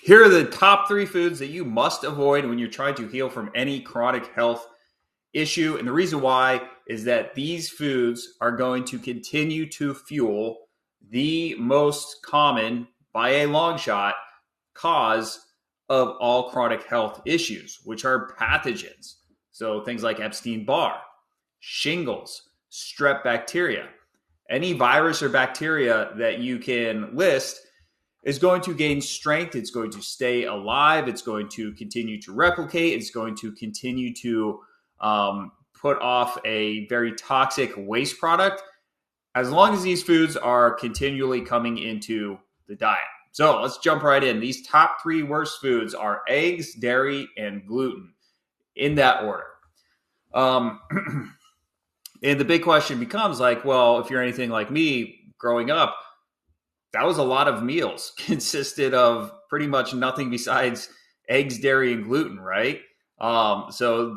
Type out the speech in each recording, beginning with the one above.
Here are the top 3 foods that you must avoid when you're trying to heal from any chronic health issue. And the reason why is that these foods are going to continue to fuel the most common, by a long shot, cause of all chronic health issues, which are pathogens. So things like Epstein-Barr, shingles, strep bacteria. Any virus or bacteria that you can list is going to gain strength. It's going to stay alive. It's going to continue to replicate. It's going to continue to put off a very toxic waste product as long as these foods are continually coming into the diet. So let's jump right in. These top 3 worst foods are eggs, dairy, and gluten, in that order. And the big question becomes like, well, if you're anything like me growing up, that was a lot of meals consisted of pretty much nothing besides eggs, dairy, and gluten, right? So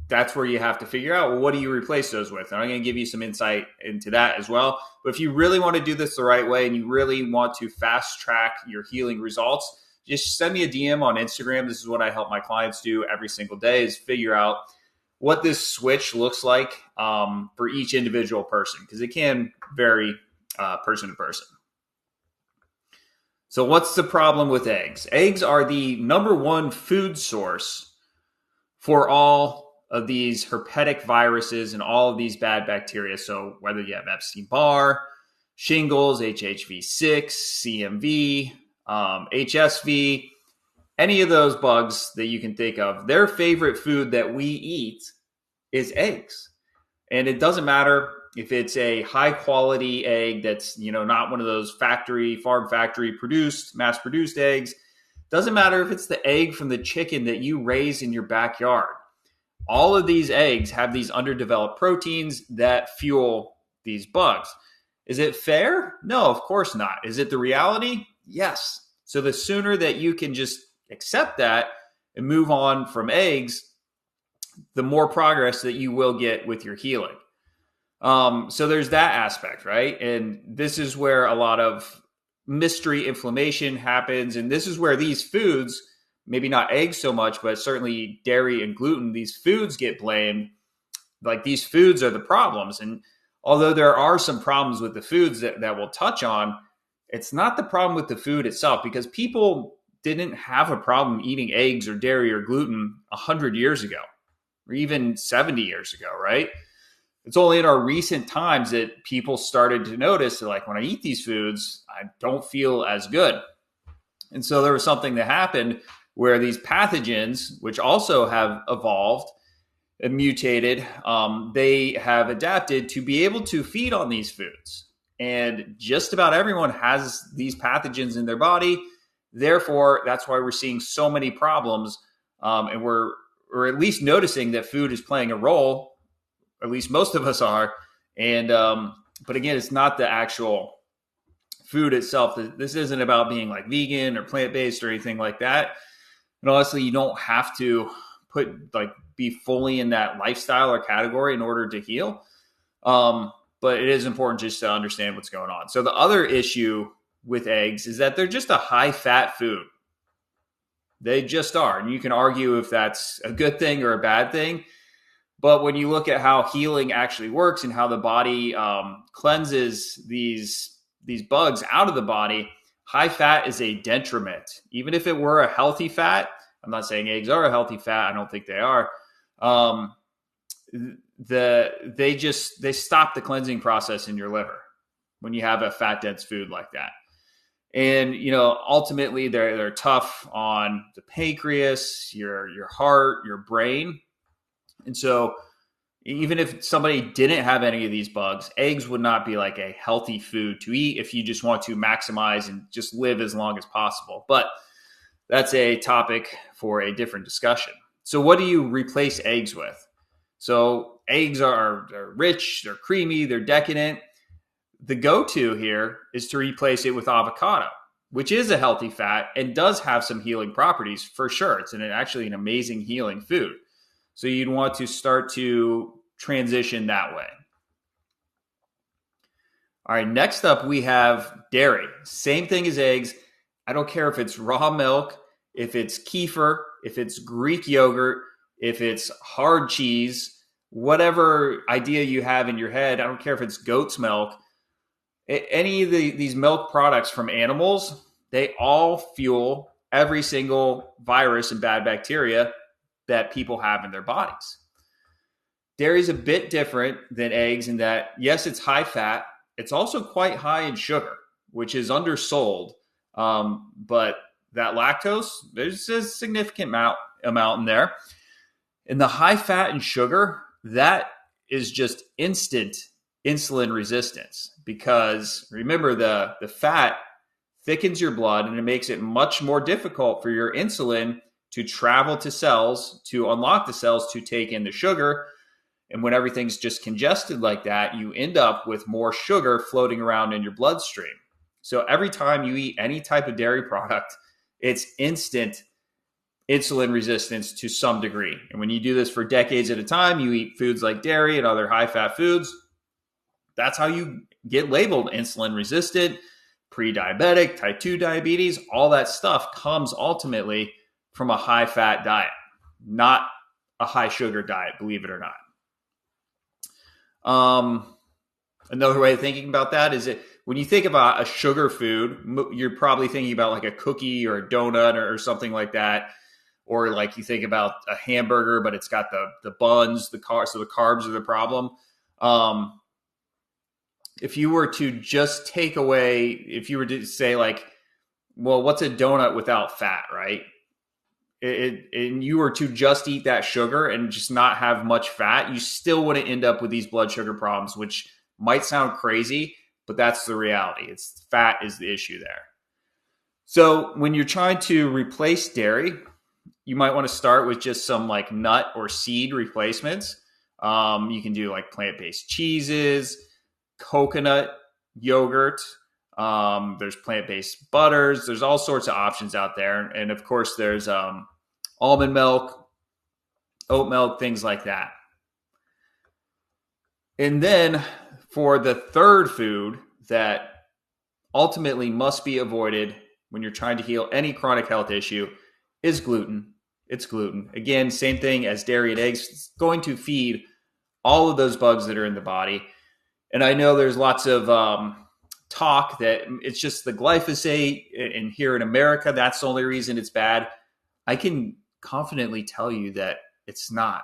that's where you have to figure out, well, what do you replace those with? And I'm going to give you some insight into that as well. But if you really want to do this the right way and you really want to fast track your healing results, just send me a DM on Instagram. This is what I help my clients do every single day, is figure out what this switch looks like for each individual person, because it can vary person to person. So what's the problem with eggs? Eggs are the number 1 food source for all of these herpetic viruses and all of these bad bacteria. So whether you have Epstein-Barr, shingles, HHV6, CMV, HSV, any of those bugs that you can think of, their favorite food that we eat is eggs. And it doesn't matter if it's a high quality egg that's, not one of those farm factory produced, mass produced eggs. Doesn't matter if it's the egg from the chicken that you raise in your backyard. All of these eggs have these underdeveloped proteins that fuel these bugs. Is it fair? No, of course not. Is it the reality? Yes. So the sooner that you can just accept that and move on from eggs, the more progress that you will get with your healing. So there's that aspect, right? And this is where a lot of mystery inflammation happens. And this is where these foods, maybe not eggs so much, but certainly dairy and gluten, these foods get blamed. Like these foods are the problems. And although there are some problems with the foods that we'll touch on, it's not the problem with the food itself, because people didn't have a problem eating eggs or dairy or gluten 100 years ago, or even 70 years ago, right? It's only in our recent times that people started to notice that, like, when I eat these foods, I don't feel as good. And so there was something that happened where these pathogens, which also have evolved and mutated, they have adapted to be able to feed on these foods. And just about everyone has these pathogens in their body. Therefore, that's why we're seeing so many problems. And we're at least noticing that food is playing a role. At least most of us are. And but again, it's not the actual food itself. This isn't about being like vegan or plant-based or anything like that. And honestly, you don't have to be fully in that lifestyle or category in order to heal. But it is important just to understand what's going on. So the other issue with eggs is that they're just a high-fat food. They just are. And you can argue if that's a good thing or a bad thing. But when you look at how healing actually works and how the body cleanses these bugs out of the body, high fat is a detriment. Even if it were a healthy fat, I'm not saying eggs are a healthy fat. I don't think they are. They stop the cleansing process in your liver when you have a fat dense food like that. And, ultimately they're tough on the pancreas, your heart, your brain. And so even if somebody didn't have any of these bugs, eggs would not be like a healthy food to eat if you just want to maximize and just live as long as possible. But that's a topic for a different discussion. So what do you replace eggs with? So eggs are rich, they're creamy, they're decadent. The go-to here is to replace it with avocado, which is a healthy fat and does have some healing properties for sure. It's actually an amazing healing food. So you'd want to start to transition that way. All right, next up we have dairy. Same thing as eggs. I don't care if it's raw milk, if it's kefir, if it's Greek yogurt, if it's hard cheese, whatever idea you have in your head. I don't care if it's goat's milk, any of these milk products from animals, they all fuel every single virus and bad bacteria that people have in their bodies. Dairy is a bit different than eggs in that, yes, it's high fat. It's also quite high in sugar, which is undersold. But that lactose, there's a significant amount in there. And the high fat and sugar, that is just instant insulin resistance, because remember, the fat thickens your blood and it makes it much more difficult for your insulin to travel to cells, to unlock the cells to take in the sugar. And when everything's just congested like that, you end up with more sugar floating around in your bloodstream. So every time you eat any type of dairy product, it's instant insulin resistance to some degree. And when you do this for decades at a time, you eat foods like dairy and other high-fat foods, that's how you get labeled insulin resistant, pre-diabetic, type 2 diabetes. All that stuff comes ultimately from a high-fat diet, not a high-sugar diet, believe it or not. Another way of thinking about that is that when you think about a sugar food, you're probably thinking about like a cookie or a donut or something like that. Or like you think about a hamburger, but it's got the buns, so the carbs are the problem. If you were to just take away, if you were to say like, well, what's a donut without fat, right? And you were to just eat that sugar and just not have much fat, you still wouldn't end up with these blood sugar problems, which might sound crazy, but that's the reality. It's fat is the issue there. So when you're trying to replace dairy, you might want to start with just some like nut or seed replacements. You can do like plant-based cheeses, coconut yogurt. There's plant-based butters. There's all sorts of options out there. And of course, there's almond milk, oat milk, things like that. And then for the third food that ultimately must be avoided when you're trying to heal any chronic health issue is gluten. It's gluten. Again, same thing as dairy and eggs. It's going to feed all of those bugs that are in the body. And I know there's lots of talk that it's just the glyphosate, and here in America, that's the only reason it's bad. I can confidently tell you that it's not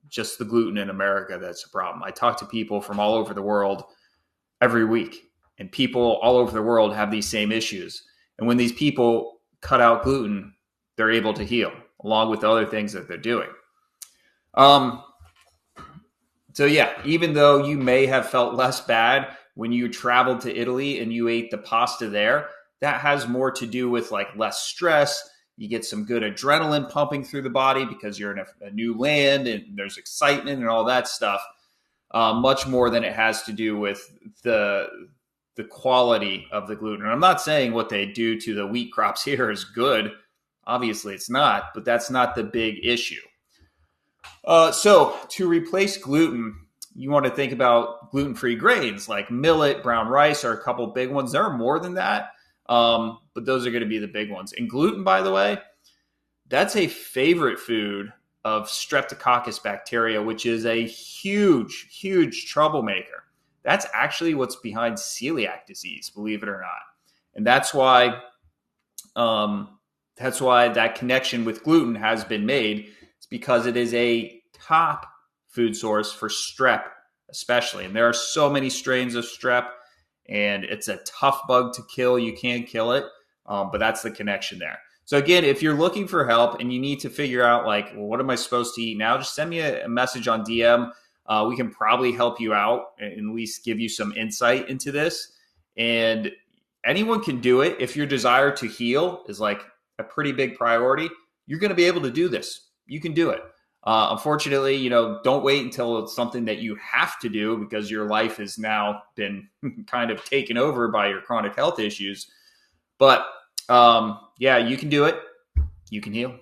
just the gluten in America that's a problem. I talk to people from all over the world every week, and people all over the world have these same issues. And when these people cut out gluten, they're able to heal, along with the other things that they're doing. So yeah, even though you may have felt less bad when you traveled to Italy and you ate the pasta there, that has more to do with like less stress. You get some good adrenaline pumping through the body because you're in a new land and there's excitement and all that stuff, much more than it has to do with the quality of the gluten. And I'm not saying what they do to the wheat crops here is good. Obviously it's not, but that's not the big issue. So to replace gluten, you want to think about gluten-free grains like millet, brown rice are a couple big ones. There are more than that, but those are going to be the big ones. And gluten, by the way, that's a favorite food of Streptococcus bacteria, which is a huge, huge troublemaker. That's actually what's behind celiac disease, believe it or not. And that's why that connection with gluten has been made. It's because it is a top food source for strep, especially. And there are so many strains of strep, and it's a tough bug to kill. You can kill it, but that's the connection there. So again, if you're looking for help and you need to figure out like, well, what am I supposed to eat now? Just send me a message on DM. We can probably help you out and at least give you some insight into this. And anyone can do it. If your desire to heal is like a pretty big priority, you're going to be able to do this. You can do it. Unfortunately, don't wait until it's something that you have to do because your life has now been kind of taken over by your chronic health issues. But yeah, you can do it. You can heal.